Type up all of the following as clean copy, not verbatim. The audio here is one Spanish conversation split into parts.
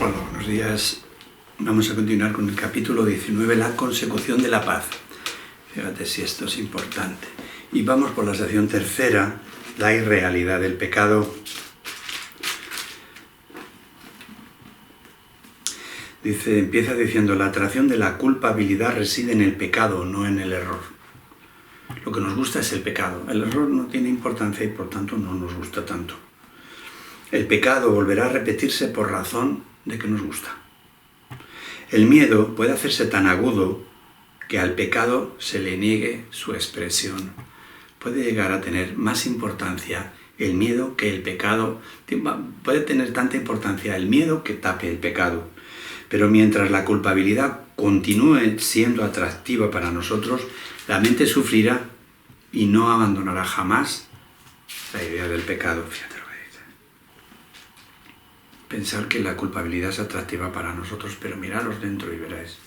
Hola, buenos días. Vamos a continuar con el capítulo 19, la consecución de la paz. Fíjate si esto es importante. Y vamos por la sección tercera, la irrealidad del pecado. Empieza diciendo, la atracción de la culpabilidad reside en el pecado, no en el error. Lo que nos gusta es el pecado. El error no tiene importancia y por tanto no nos gusta tanto. El pecado volverá a repetirse por razón de que nos gusta. El miedo puede hacerse tan agudo que al pecado se le niegue su expresión. Puede llegar a tener más importancia el miedo que el pecado. Puede tener tanta importancia el miedo que tape el pecado. Pero mientras la culpabilidad continúe siendo atractiva para nosotros, la mente sufrirá y no abandonará jamás la idea del pecado. Fíjate lo que dice. Pensar que la culpabilidad es atractiva para nosotros, pero miraros dentro y veréis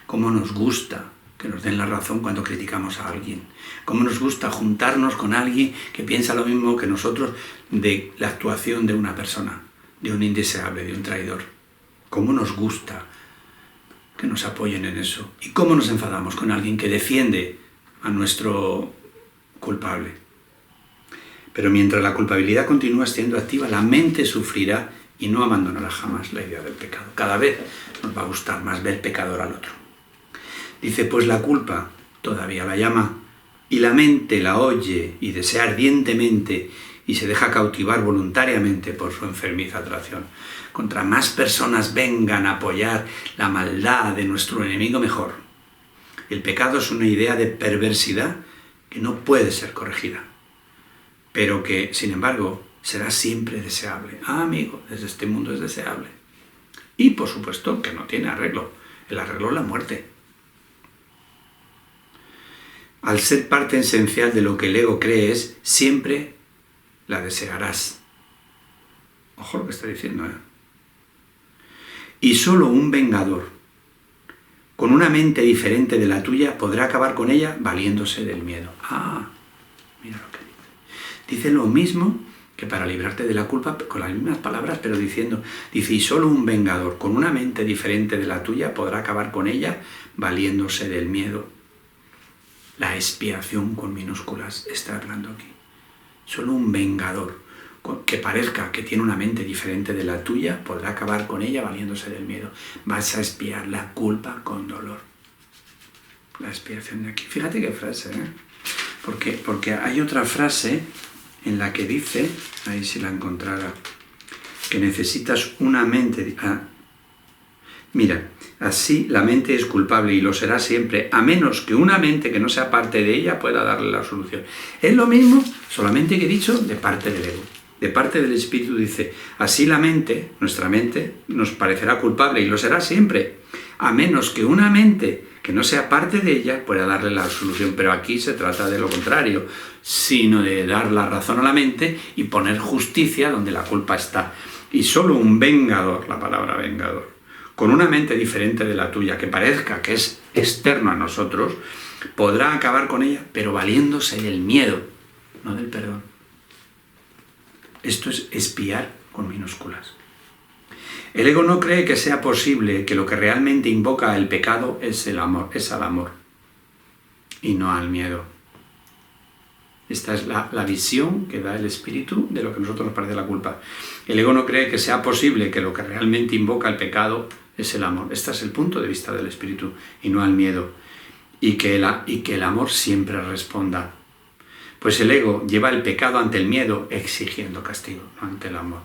cómo nos gusta que nos den la razón cuando criticamos a alguien. Cómo nos gusta juntarnos con alguien que piensa lo mismo que nosotros de la actuación de una persona, de un indeseable, de un traidor. Cómo nos gusta que nos apoyen en eso. Y cómo nos enfadamos con alguien que defiende a nuestro culpable. Pero mientras la culpabilidad continúa siendo activa, la mente sufrirá y no abandonará jamás la idea del pecado. Cada vez nos va a gustar más ver pecador al otro. Dice, pues la culpa todavía la llama y la mente la oye y desea ardientemente y se deja cautivar voluntariamente por su enfermiza atracción. Contra más personas vengan a apoyar la maldad de nuestro enemigo, mejor. El pecado es una idea de perversidad que no puede ser corregida, pero que, sin embargo, será siempre deseable. Amigo, desde este mundo es deseable. Y, por supuesto, que no tiene arreglo. El arreglo es la muerte. Al ser parte esencial de lo que el ego cree es, siempre la desearás. Ojo lo que está diciendo, ¿eh? Y solo un vengador, con una mente diferente de la tuya, podrá acabar con ella valiéndose del miedo. Mira lo que dice. Dice lo mismo que para librarte de la culpa, con las mismas palabras, pero dice, y solo un vengador, con una mente diferente de la tuya, podrá acabar con ella valiéndose del miedo. La expiación con minúsculas está hablando aquí. Solo un vengador que parezca que tiene una mente diferente de la tuya podrá acabar con ella valiéndose del miedo. Vas a expiar la culpa con dolor. La expiación de aquí. Fíjate qué frase, ¿eh? Porque hay otra frase en la que dice, ahí si la encontrara, que necesitas una mente. Mira, así la mente es culpable y lo será siempre, a menos que una mente que no sea parte de ella pueda darle la solución. Es lo mismo, solamente que he dicho, de parte del ego. De parte del espíritu dice, así la mente, nuestra mente, nos parecerá culpable y lo será siempre, a menos que una mente que no sea parte de ella pueda darle la solución. Pero aquí se trata de lo contrario, sino de dar la razón a la mente y poner justicia donde la culpa está. Y solo un vengador, la palabra vengador, con una mente diferente de la tuya, que parezca que es externo a nosotros, podrá acabar con ella, pero valiéndose del miedo, no del perdón. Esto es expiar con minúsculas. El ego no cree que sea posible que lo que realmente invoca el pecado es el amor, es al amor, y no al miedo. Esta es la visión que da el espíritu de lo que a nosotros nos parece la culpa. El ego no cree que sea posible que lo que realmente invoca el pecado es el amor. Este es el punto de vista del espíritu y no al miedo. Y que el amor siempre responda. Pues el ego lleva el pecado ante el miedo exigiendo castigo, no ante el amor.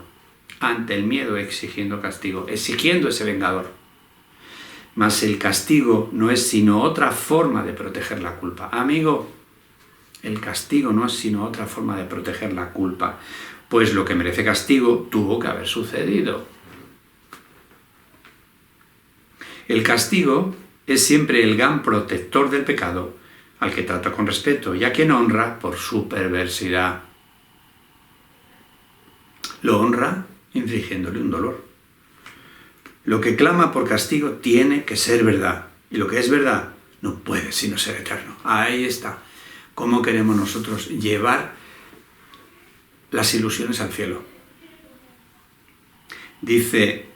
Ante el miedo exigiendo castigo, exigiendo ese vengador. Mas el castigo no es sino otra forma de proteger la culpa. Amigo, el castigo no es sino otra forma de proteger la culpa, pues lo que merece castigo tuvo que haber sucedido. El castigo es siempre el gran protector del pecado, al que trata con respeto y a quien honra por su perversidad. Lo honra infligiéndole un dolor. Lo que clama por castigo tiene que ser verdad, y lo que es verdad no puede sino ser eterno. Ahí está. ¿Cómo queremos nosotros llevar las ilusiones al cielo? Dice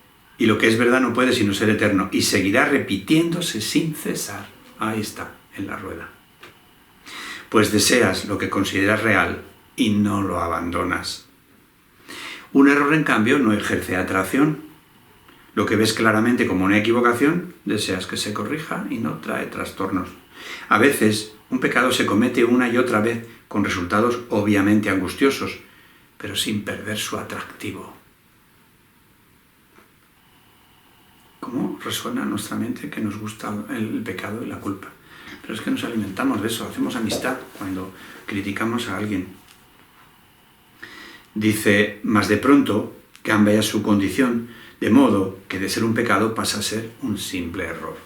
Y lo que es verdad no puede sino ser eterno, y seguirá repitiéndose sin cesar. Ahí está, en la rueda. Pues deseas lo que consideras real y no lo abandonas. Un error, en cambio, no ejerce atracción. Lo que ves claramente como una equivocación, deseas que se corrija y no trae trastornos. A veces, un pecado se comete una y otra vez con resultados obviamente angustiosos, pero sin perder su atractivo. ¿Cómo resuena en nuestra mente que nos gusta el pecado y la culpa? Pero es que nos alimentamos de eso, hacemos amistad cuando criticamos a alguien. Dice, mas de pronto cambia su condición, de modo que de ser un pecado pasa a ser un simple error.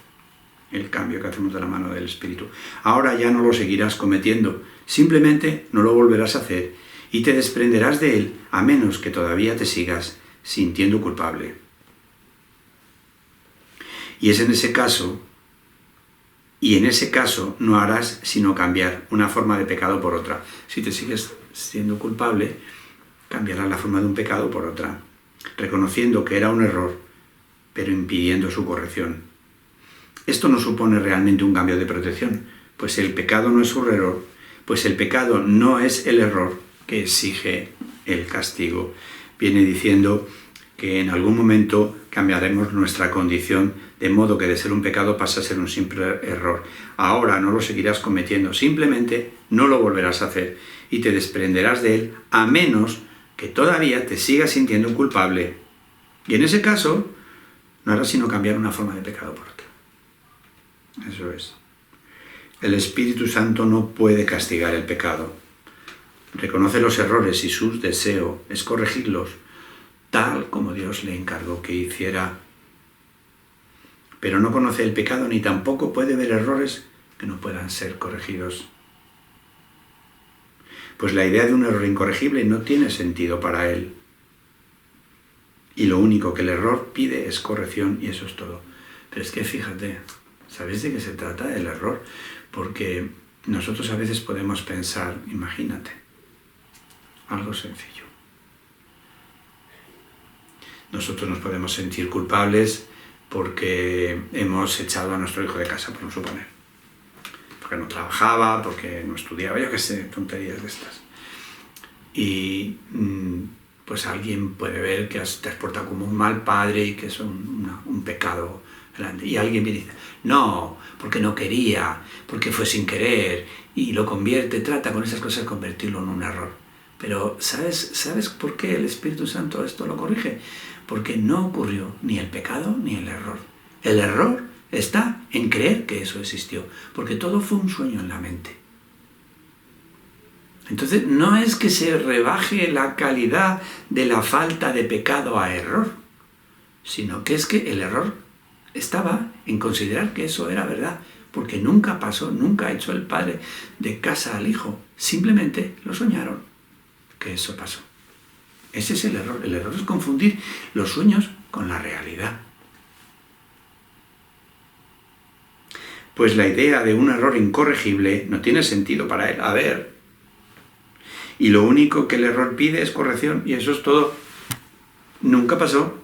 El cambio que hacemos de la mano del Espíritu. Ahora ya no lo seguirás cometiendo, simplemente no lo volverás a hacer y te desprenderás de él, a menos que todavía te sigas sintiendo culpable. Y en ese caso no harás sino cambiar una forma de pecado por otra. Si te sigues siendo culpable, cambiarás la forma de un pecado por otra, reconociendo que era un error, pero impidiendo su corrección. Esto no supone realmente un cambio de protección, pues el pecado no es un error, pues el pecado no es el error que exige el castigo. Viene diciendo que en algún momento cambiaremos nuestra condición, de modo que de ser un pecado pasa a ser un simple error. Ahora no lo seguirás cometiendo, simplemente no lo volverás a hacer y te desprenderás de él, a menos que todavía te sigas sintiendo culpable. Y en ese caso, no harás sino cambiar una forma de pecado por otra. Eso es. El Espíritu Santo no puede castigar el pecado. Reconoce los errores y su deseo es corregirlos, tal como Dios le encargó que hiciera. Pero no conoce el pecado ni tampoco puede ver errores que no puedan ser corregidos. Pues la idea de un error incorregible no tiene sentido para él. Y lo único que el error pide es corrección y eso es todo. Pero es que fíjate, ¿sabéis de qué se trata el error? Porque nosotros a veces podemos pensar, imagínate, algo sencillo. Nosotros nos podemos sentir culpables porque hemos echado a nuestro hijo de casa, por suponer. Porque no trabajaba, porque no estudiaba, yo qué sé, tonterías de estas. Y pues alguien puede ver que te has portado como un mal padre y que es un pecado grande. Y alguien me dice, no, porque no quería, porque fue sin querer, y lo trata con esas cosas de convertirlo en un error. Pero ¿sabes por qué el Espíritu Santo esto lo corrige? Porque no ocurrió ni el pecado ni el error. El error está en creer que eso existió, porque todo fue un sueño en la mente. Entonces, no es que se rebaje la calidad de la falta de pecado a error, sino que es que el error estaba en considerar que eso era verdad, porque nunca pasó, nunca echó el padre de casa al hijo, simplemente lo soñaron, que eso pasó. Ese es el error. El error es confundir los sueños con la realidad. Pues la idea de un error incorregible no tiene sentido para él. A ver. Y lo único que el error pide es corrección, y eso es todo. Nunca pasó.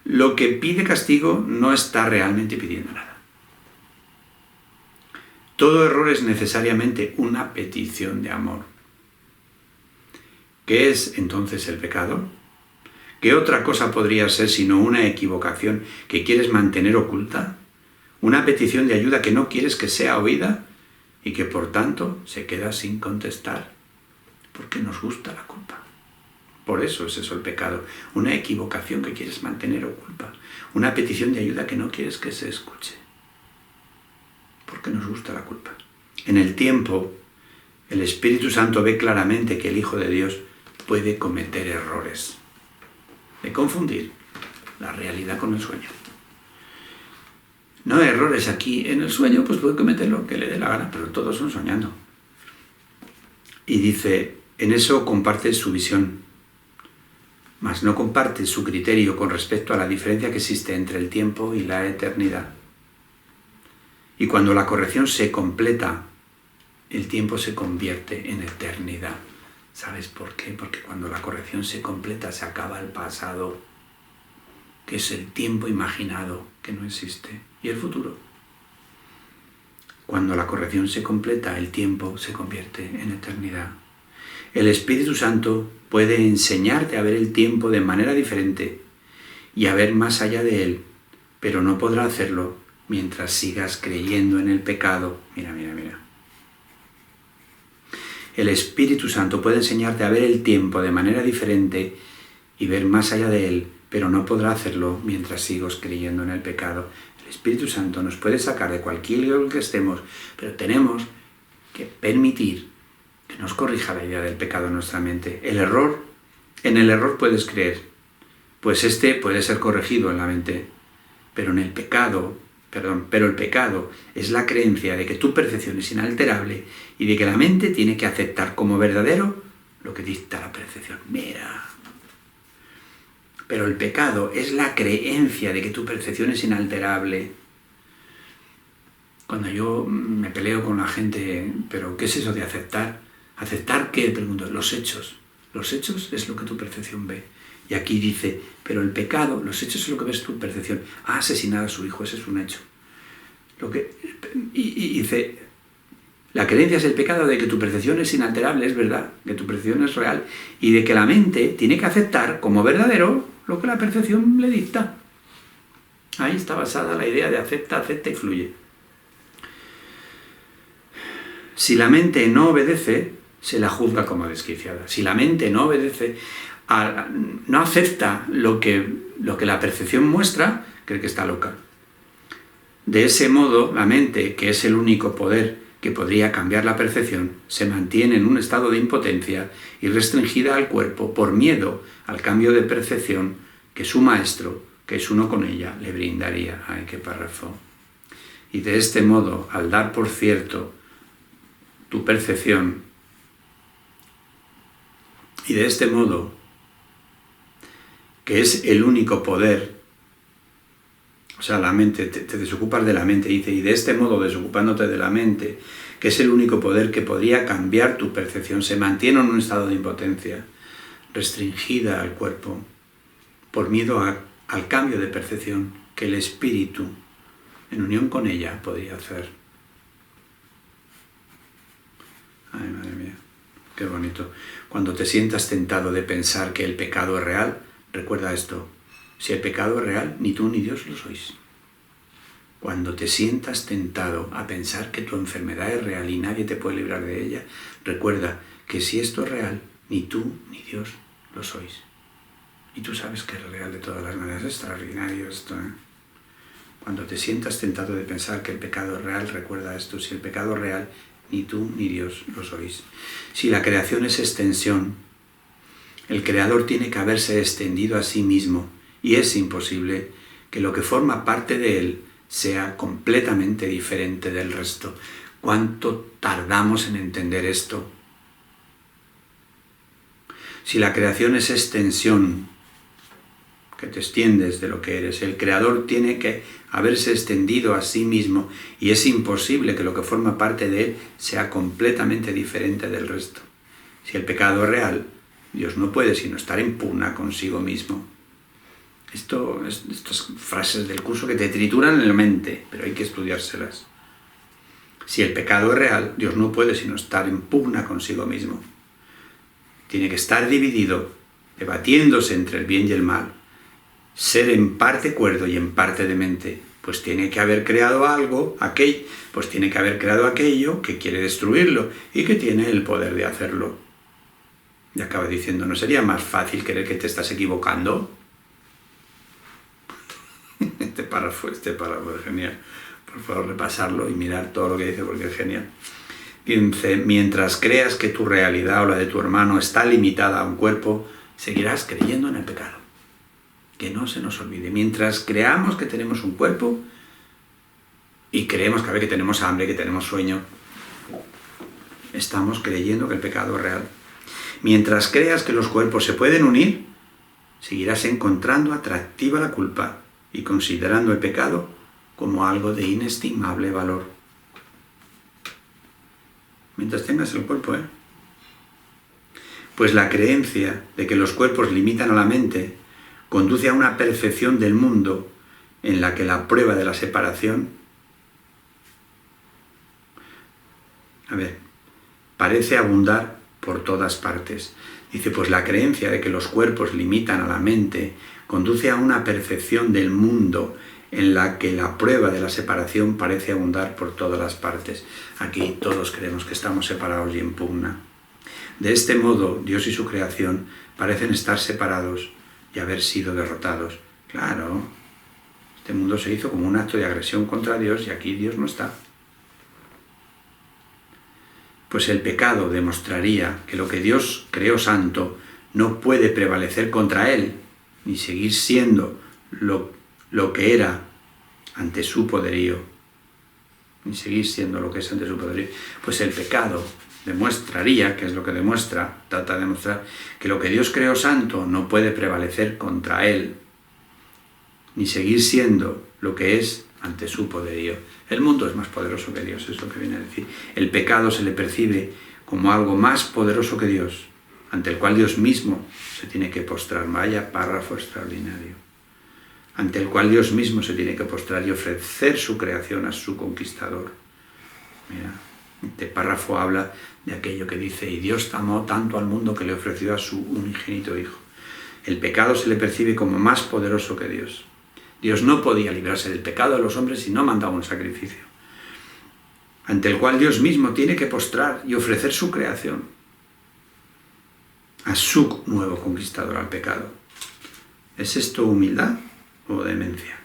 Lo que pide castigo no está realmente pidiendo nada. Todo error es necesariamente una petición de amor. ¿Qué es entonces el pecado? ¿Qué otra cosa podría ser sino una equivocación que quieres mantener oculta? ¿Una petición de ayuda que no quieres que sea oída y que por tanto se queda sin contestar? Porque nos gusta la culpa. Por eso es eso el pecado. Una equivocación que quieres mantener oculta. Una petición de ayuda que no quieres que se escuche. Porque nos gusta la culpa. En el tiempo, el Espíritu Santo ve claramente que el Hijo de Dios puede cometer errores, de confundir la realidad con el sueño. No errores aquí en el sueño, pues puede cometer lo que le dé la gana, pero todos son soñando. Y dice, en eso comparte su visión, mas no comparte su criterio con respecto a la diferencia que existe entre el tiempo y la eternidad. Y cuando la corrección se completa, el tiempo se convierte en eternidad. ¿Sabes por qué? Porque cuando la corrección se completa, se acaba el pasado. que es el tiempo imaginado, que no existe, y el futuro. Cuando la corrección se completa, el tiempo se convierte en eternidad. El Espíritu Santo puede enseñarte a ver el tiempo de manera diferente y a ver más allá de él, pero no podrá hacerlo mientras sigas creyendo en el pecado. Mira. El Espíritu Santo puede enseñarte a ver el tiempo de manera diferente y ver más allá de él, pero no podrá hacerlo mientras sigas creyendo en el pecado. El Espíritu Santo nos puede sacar de cualquier lío que estemos, pero tenemos que permitir que nos corrija la idea del pecado en nuestra mente. En el error puedes creer, pues este puede ser corregido en la mente, pero el pecado es la creencia de que tu percepción es inalterable y de que la mente tiene que aceptar como verdadero lo que dicta la percepción. Pero el pecado es la creencia de que tu percepción es inalterable. Cuando yo me peleo con la gente, ¿pero qué es eso de aceptar? ¿Aceptar qué? Pregunto, los hechos. Los hechos es lo que tu percepción ve. Y aquí dice, pero el pecado, los hechos es lo que ves tu percepción. Ha asesinado a su hijo, ese es un hecho. Y dice, la creencia es el pecado de que tu percepción es inalterable, es verdad, que tu percepción es real, y de que la mente tiene que aceptar como verdadero lo que la percepción le dicta. Ahí está basada la idea de acepta y fluye. Si la mente no obedece, se la juzga como desquiciada. Si la mente no obedece, no acepta lo que la percepción muestra, cree que está loca. De ese modo, la mente, que es el único poder que podría cambiar la percepción, se mantiene en un estado de impotencia y restringida al cuerpo por miedo al cambio de percepción que su maestro, que es uno con ella, le brindaría. ¡Ay, qué párrafo! Y de este modo, al dar por cierto tu percepción, y de este modo, que es el único poder, o sea, la mente, te desocupas de la mente, dice, y de este modo, desocupándote de la mente, que es el único poder que podría cambiar tu percepción, se mantiene en un estado de impotencia, restringida al cuerpo, por miedo al cambio de percepción que el espíritu, en unión con ella, podría hacer. Ay, madre mía, qué bonito. Cuando te sientas tentado de pensar que el pecado es real, recuerda esto. Si el pecado es real, ni tú ni Dios lo sois. Cuando te sientas tentado a pensar que tu enfermedad es real y nadie te puede librar de ella, recuerda que si esto es real, ni tú ni Dios lo sois. Y tú sabes que es real de todas las maneras. Es extraordinario esto, ¿eh? Cuando te sientas tentado de pensar que el pecado es real, recuerda esto. Si el pecado es real, ni tú ni Dios lo sois. Si la creación es extensión, el Creador tiene que haberse extendido a sí mismo y es imposible que lo que forma parte de él sea completamente diferente del resto. ¿Cuánto tardamos en entender esto? Si la creación es extensión, que te extiendes de lo que eres, el Creador tiene que haberse extendido a sí mismo y es imposible que lo que forma parte de él sea completamente diferente del resto. Si el pecado es real, Dios no puede sino estar en pugna consigo mismo. Estas frases del curso que te trituran en la mente, pero hay que estudiárselas. Si el pecado es real, Dios no puede sino estar en pugna consigo mismo. Tiene que estar dividido, debatiéndose entre el bien y el mal. Ser en parte cuerdo y en parte demente, pues tiene que haber creado tiene que haber creado aquello que quiere destruirlo y que tiene el poder de hacerlo. Y acaba diciendo, ¿no sería más fácil creer que te estás equivocando? Este párrafo es genial. Por favor, repasarlo y mirar todo lo que dice porque es genial. Dice, mientras creas que tu realidad o la de tu hermano está limitada a un cuerpo, seguirás creyendo en el pecado. Que no se nos olvide. Mientras creamos que tenemos un cuerpo y creemos cada vez que tenemos hambre, que tenemos sueño, estamos creyendo que el pecado es real. Mientras creas que los cuerpos se pueden unir, seguirás encontrando atractiva la culpa y considerando el pecado como algo de inestimable valor. Mientras tengas el cuerpo, Pues la creencia de que los cuerpos limitan a la mente conduce a una perfección del mundo en la que la prueba de la separación, parece abundar por todas partes. Dice, pues la creencia de que los cuerpos limitan a la mente conduce a una percepción del mundo en la que la prueba de la separación parece abundar por todas las partes. Aquí todos creemos que estamos separados y en pugna. De este modo, Dios y su creación parecen estar separados y haber sido derrotados. Claro, este mundo se hizo como un acto de agresión contra Dios y aquí Dios no está. Pues el pecado demostraría que lo que Dios creó santo no puede prevalecer contra él, ni seguir siendo lo que era ante su poderío, ni seguir siendo lo que es ante su poderío. Pues el pecado demostraría, que es lo que demuestra, trata de demostrar, que lo que Dios creó santo no puede prevalecer contra él, ni seguir siendo lo que es ante su poderío. El mundo es más poderoso que Dios, es lo que viene a decir. El pecado se le percibe como algo más poderoso que Dios, ante el cual Dios mismo se tiene que postrar. Vaya párrafo extraordinario. Ante el cual Dios mismo se tiene que postrar y ofrecer su creación a su conquistador. Mira, este párrafo habla de aquello que dice, y Dios amó tanto al mundo que le ofreció a su unigénito Hijo. El pecado se le percibe como más poderoso que Dios. Dios no podía librarse del pecado de los hombres si no mandaba un sacrificio, ante el cual Dios mismo tiene que postrar y ofrecer su creación a su nuevo conquistador, al pecado. ¿Es esto humildad o demencia?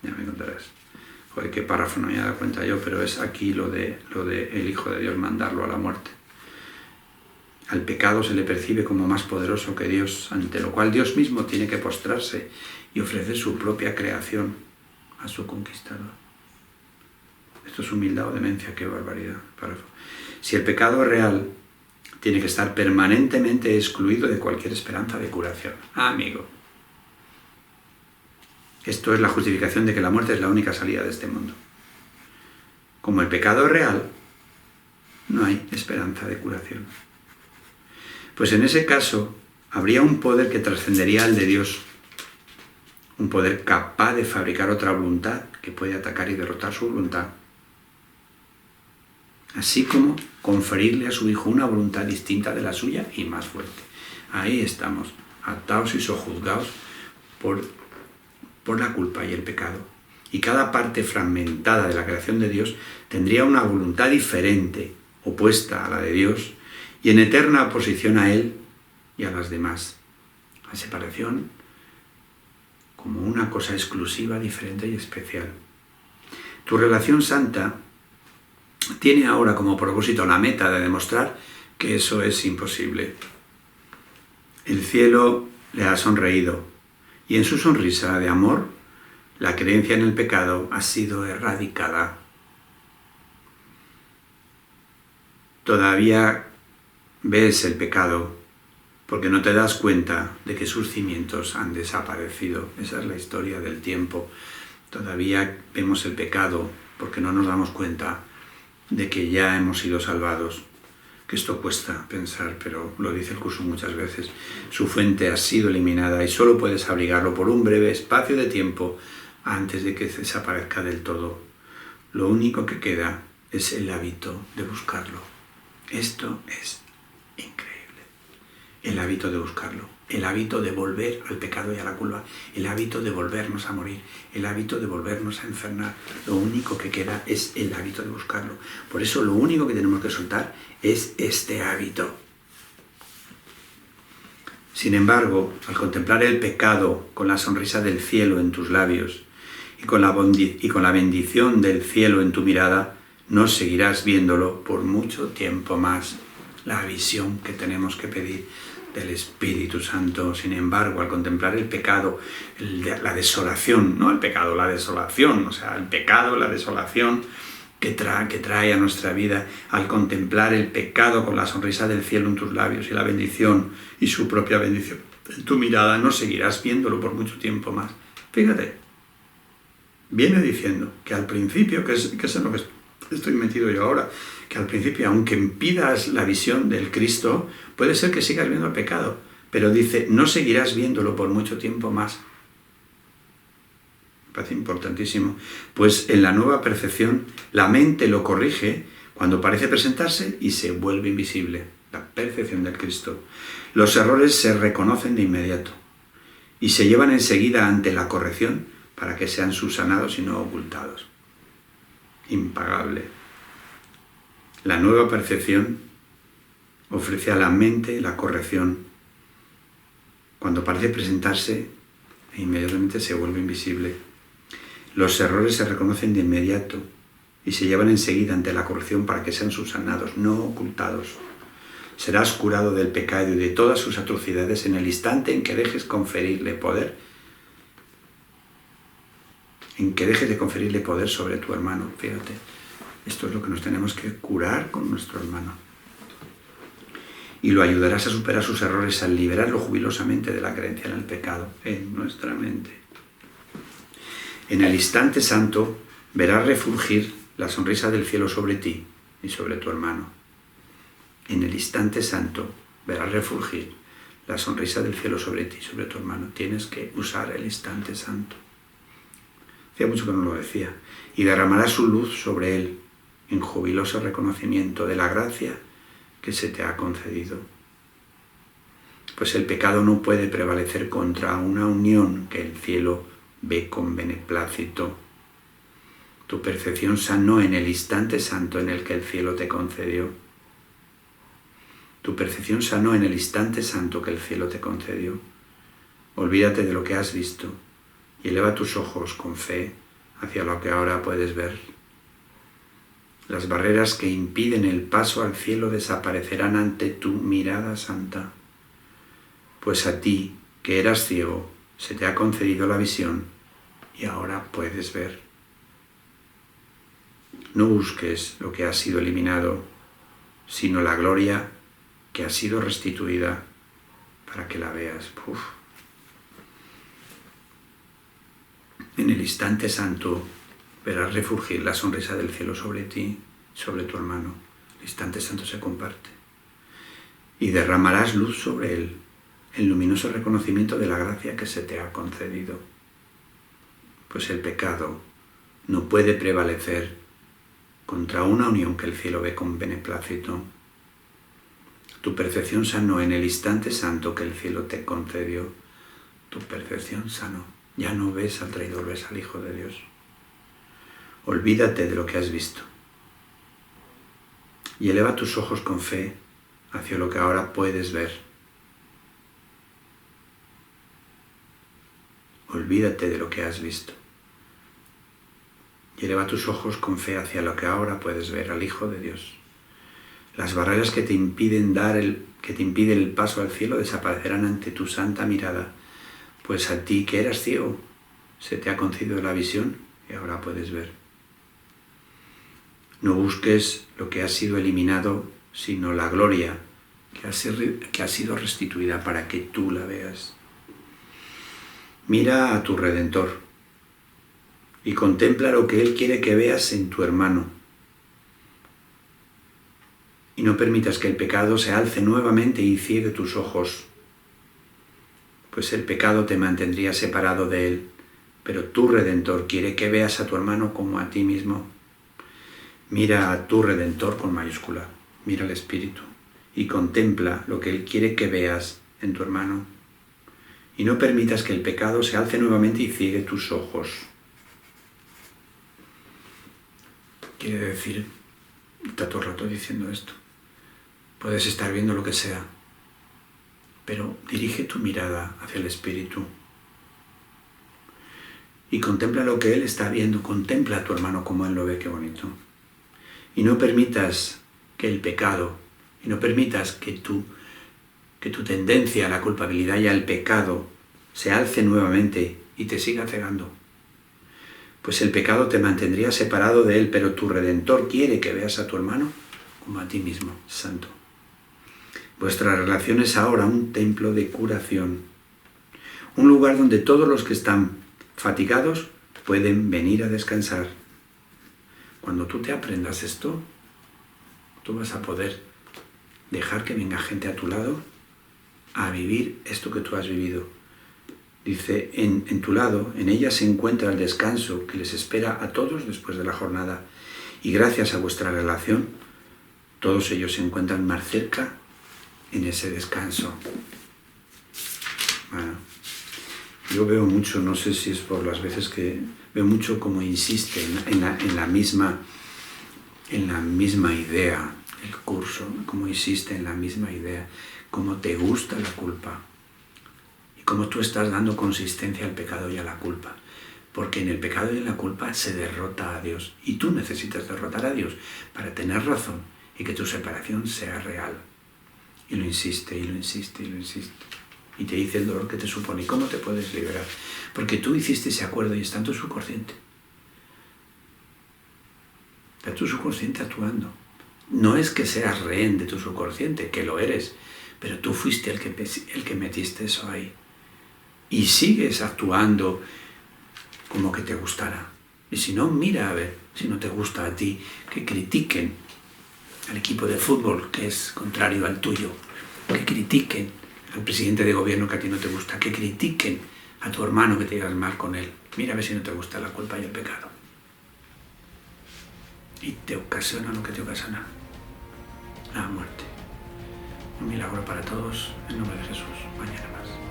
Ya me contarás. Joder, qué párrafo no me he dado cuenta yo, pero es aquí lo de el Hijo de Dios mandarlo a la muerte. Al pecado se le percibe como más poderoso que Dios, ante lo cual Dios mismo tiene que postrarse y ofrecer su propia creación a su conquistador. Esto es humildad o demencia, qué barbaridad. Si el pecado es real, tiene que estar permanentemente excluido de cualquier esperanza de curación. Amigo. Esto es la justificación de que la muerte es la única salida de este mundo. Como el pecado es real, no hay esperanza de curación. Pues en ese caso, habría un poder que trascendería al de Dios. Un poder capaz de fabricar otra voluntad que puede atacar y derrotar su voluntad. Así como conferirle a su Hijo una voluntad distinta de la suya y más fuerte. Ahí estamos, atados y sojuzgados por la culpa y el pecado. Y cada parte fragmentada de la creación de Dios tendría una voluntad diferente, opuesta a la de Dios, y en eterna oposición a Él y a las demás. La separación como una cosa exclusiva, diferente y especial. Tu relación santa tiene ahora como propósito la meta de demostrar que eso es imposible. El cielo le ha sonreído y en su sonrisa de amor la creencia en el pecado ha sido erradicada. Todavía ves el pecado porque no te das cuenta de que sus cimientos han desaparecido. Esa es la historia del tiempo. Todavía vemos el pecado porque no nos damos cuenta de que ya hemos sido salvados. Que esto cuesta pensar, pero lo dice el curso muchas veces. Su fuente ha sido eliminada y solo puedes abrigarlo por un breve espacio de tiempo antes de que desaparezca del todo. Lo único que queda es el hábito de buscarlo. Esto es increíble. El hábito de buscarlo, el hábito de volver al pecado y a la culpa, el hábito de volvernos a morir, el hábito de volvernos a enfermar. Lo único que queda es el hábito de buscarlo. Por eso lo único que tenemos que soltar es este hábito. Sin embargo, al contemplar el pecado con la sonrisa del cielo en tus labios y con la bendición del cielo en tu mirada, no seguirás viéndolo por mucho tiempo más. La visión que tenemos que pedir del Espíritu Santo. Sin embargo, al contemplar el pecado, la desolación, no el pecado, la desolación, o sea, el pecado, la desolación que trae a nuestra vida, al contemplar el pecado con la sonrisa del cielo en tus labios y la bendición y su propia bendición en tu mirada, no seguirás viéndolo por mucho tiempo más. Fíjate, viene diciendo que al principio, que es en lo que estoy metido yo ahora, que al principio, aunque impidas la visión del Cristo, puede ser que sigas viendo el pecado, Pero dice, no seguirás viéndolo por mucho tiempo más. Me parece importantísimo. Pues en la nueva percepción, la mente lo corrige cuando parece presentarse y se vuelve invisible. La percepción del Cristo. Los errores se reconocen de inmediato y se llevan enseguida ante la corrección para que sean subsanados y no ocultados. Impagable. La nueva percepción ofrece a la mente la corrección. Cuando parece presentarse, inmediatamente se vuelve invisible. Los errores se reconocen de inmediato y se llevan enseguida ante la corrección para que sean subsanados, no ocultados. Serás curado del pecado y de todas sus atrocidades en el instante en que dejes conferirle poder, sobre tu hermano. Fíjate, esto es lo que nos tenemos que curar con nuestro hermano. Y lo ayudarás a superar sus errores al liberarlo jubilosamente de la creencia en el pecado en nuestra mente. En el instante santo verás refulgir la sonrisa del cielo sobre ti y sobre tu hermano. En el instante santo verás refulgir la sonrisa del cielo sobre ti y sobre tu hermano. Tienes que usar el instante santo. Hacía mucho que no lo decía. Y derramará su luz sobre él en jubiloso reconocimiento de la gracia que se te ha concedido. Pues el pecado no puede prevalecer contra una unión que el cielo ve con beneplácito. Tu percepción sanó en el instante santo en el que el cielo te concedió. Tu percepción sanó en el instante santo que el cielo te concedió. Olvídate de lo que has visto y eleva tus ojos con fe hacia lo que ahora puedes ver. Las barreras que impiden el paso al cielo desaparecerán ante tu mirada santa. Pues a ti, que eras ciego, se te ha concedido la visión y ahora puedes ver. No busques lo que ha sido eliminado, sino la gloria que ha sido restituida para que la veas. En el instante santo verás refulgir la sonrisa del cielo sobre ti, sobre tu hermano. El instante santo se comparte. Y derramarás luz sobre él, en luminoso reconocimiento de la gracia que se te ha concedido. Pues el pecado no puede prevalecer contra una unión que el cielo ve con beneplácito. Tu percepción sanó en el instante santo que el cielo te concedió. Tu percepción sanó. Ya no ves al traidor, ves al Hijo de Dios. Olvídate de lo que has visto. Y eleva tus ojos con fe hacia lo que ahora puedes ver. Olvídate de lo que has visto. Y eleva tus ojos con fe hacia lo que ahora puedes ver, al Hijo de Dios. Las barreras que te impiden el paso al cielo desaparecerán ante tu santa mirada, pues a ti que eras ciego se te ha concedido la visión y ahora puedes ver. No busques lo que ha sido eliminado, sino la gloria que ha sido restituida para que tú la veas. Mira a tu Redentor y contempla lo que Él quiere que veas en tu hermano. Y no permitas que el pecado se alce nuevamente y ciegue tus ojos, pues el pecado te mantendría separado de Él, pero tu Redentor quiere que veas a tu hermano como a ti mismo. Mira a tu Redentor con mayúscula, mira al Espíritu y contempla lo que Él quiere que veas en tu hermano. Y no permitas que el pecado se alce nuevamente y ciegue tus ojos. Quiere decir, está todo el rato diciendo esto. Puedes estar viendo lo que sea, pero dirige tu mirada hacia el Espíritu y contempla lo que Él está viendo. Contempla a tu hermano como Él lo ve, qué bonito. Y no permitas que el pecado, y no permitas que tu tendencia a la culpabilidad y al pecado se alce nuevamente y te siga cegando. Pues el pecado te mantendría separado de Él, pero tu Redentor quiere que veas a tu hermano como a ti mismo, santo. Vuestra relación es ahora un templo de curación, un lugar donde todos los que están fatigados pueden venir a descansar. Cuando tú te aprendas esto, tú vas a poder dejar que venga gente a tu lado a vivir esto que tú has vivido. Dice, en tu lado, en ella se encuentra el descanso que les espera a todos después de la jornada. Y gracias a vuestra relación, todos ellos se encuentran más cerca en ese descanso. Bueno, yo veo mucho, no sé si es por las veces que veo mucho como insiste en la misma idea el curso, como insiste en la misma idea, como te gusta la culpa y cómo tú estás dando consistencia al pecado y a la culpa. Porque en el pecado y en la culpa se derrota a Dios. Y tú necesitas derrotar a Dios para tener razón y que tu separación sea real. Y lo insiste, y lo insiste, y lo insiste. Y te dice el dolor que te supone. ¿Y cómo te puedes liberar? Porque tú hiciste ese acuerdo y está en tu subconsciente. Está tu subconsciente actuando. No es que seas rehén de tu subconsciente, que lo eres, pero tú fuiste el que metiste eso ahí. Y sigues actuando como que te gustara. Y si no, mira a ver si no te gusta a ti, que critiquen al equipo de fútbol que es contrario al tuyo, que critiquen al presidente de gobierno que a ti no te gusta, que critiquen a tu hermano que te llevas mal con él. Mira a ver si no te gusta la culpa y el pecado. Y te ocasiona lo que te ocasiona, la muerte. Un milagro para todos, en nombre de Jesús. Mañana más.